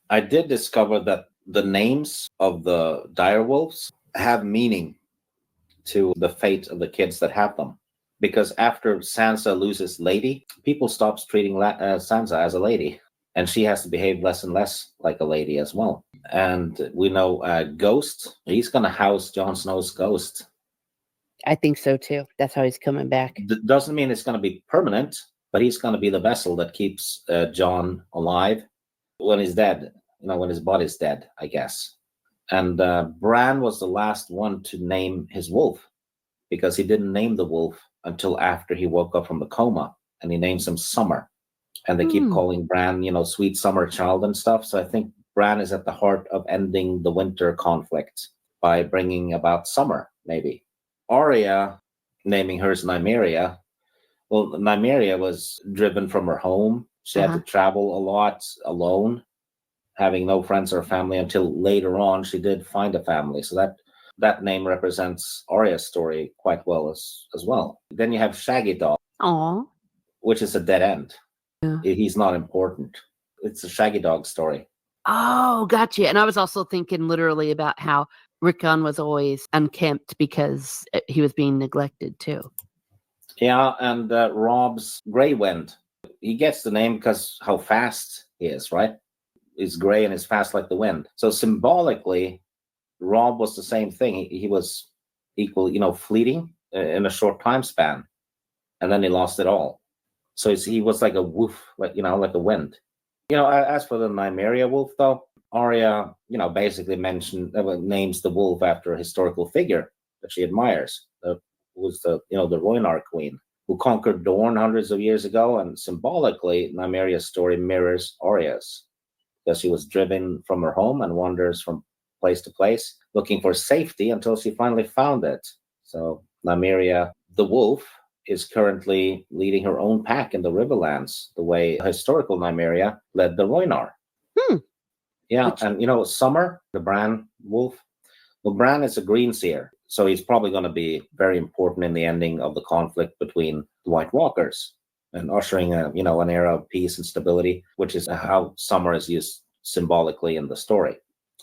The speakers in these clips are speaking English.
I did discover that the names of the direwolves have meaning to the fate of the kids that have them. Because after Sansa loses Lady, people stop treating Sansa as a lady. And she has to behave less and less like a lady as well. And we know Ghost, he's going to house Jon Snow's ghost. I think so too. That's how he's coming back. Doesn't mean it's going to be permanent, but he's going to be the vessel that keeps Jon alive when he's dead, when his body's dead, I guess. And Bran was the last one to name his wolf, because he didn't name the wolf until after he woke up from the coma, and he names him Summer. And they keep calling Bran, sweet summer child and stuff. So I think Bran is at the heart of ending the winter conflict by bringing about summer, maybe. Arya, naming hers Nymeria. Well, Nymeria was driven from her home. She had to travel a lot alone, having no friends or family, until later on she did find a family. So that name represents Arya's story quite well as well. Then you have Shaggy Dog, which is a dead end. Yeah. He's not important. It's a Shaggy Dog story. Oh, gotcha. And I was also thinking literally about how Rickon was always unkempt because he was being neglected too. Yeah, and Robb's Grey Wind. He gets the name because how fast he is, right? He's gray and he's fast like the wind. So symbolically, Robb was the same thing. He was equal, fleeting in a short time span, and then he lost it all. So he was like a woof, like a wind. As for the Nymeria wolf, though, Arya, basically names the wolf after a historical figure that she admires, who was the Rhoynar queen who conquered Dorne hundreds of years ago, and symbolically, Nymeria's story mirrors Arya's, because she was driven from her home and wanders from place to place, looking for safety until she finally found it. So Nymeria, the wolf, is currently leading her own pack in the Riverlands, the way historical Nymeria led the Rhoynar. Yeah, and Summer, the Bran wolf. Well, Bran is a green seer, so he's probably going to be very important in the ending of the conflict between the White Walkers and ushering an era of peace and stability, which is how Summer is used symbolically in the story.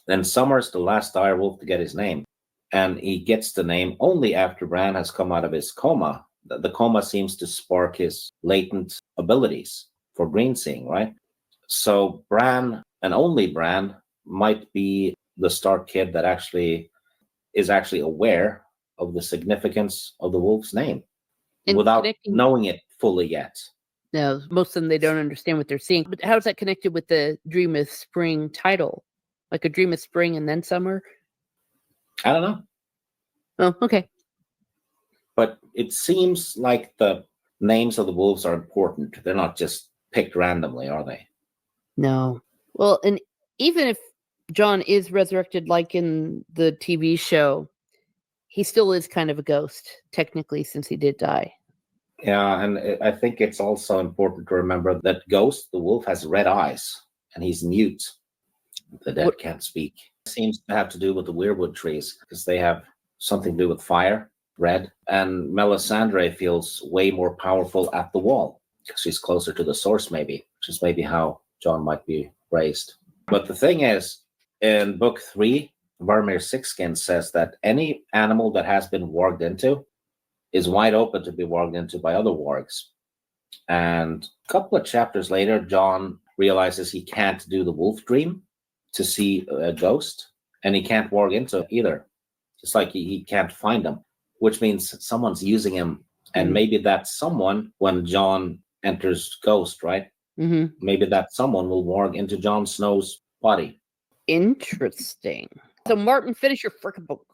Then Summer's the last direwolf to get his name, and he gets the name only after Bran has come out of his coma. The coma seems to spark his latent abilities for green seeing, right? So Bran, and only Bran, might be the Stark kid that is actually aware of the significance of the wolf's name without knowing it fully yet. No, most of them, they don't understand what they're seeing. But how is that connected with the Dream of Spring title? Like a Dream of Spring and then Summer? I don't know. Oh, okay. But it seems like the names of the wolves are important. They're not just picked randomly, are they? No. Well, and even if Jon is resurrected like in the TV show, he still is kind of a ghost, technically, since he did die. Yeah, and I think it's also important to remember that Ghost, the wolf, has red eyes, and he's mute. The dead can't speak. It seems to have to do with the weirwood trees, because they have something to do with fire, red. And Melisandre feels way more powerful at the wall, because she's closer to the source, maybe, which is maybe how Jon might be raised. But the thing is, in book 3, Varmir Sixskin says that any animal that has been warged into is wide open to be warged into by other wargs. And a couple of chapters later, Jon realizes he can't do the wolf dream to see a ghost, and he can't warg into it either. Just like he can't find him, which means someone's using him. And maybe that someone, when Jon enters Ghost, right? Mm-hmm. Maybe that someone will warg into Jon Snow's body. Interesting. So, Martin, finish your frickin' book.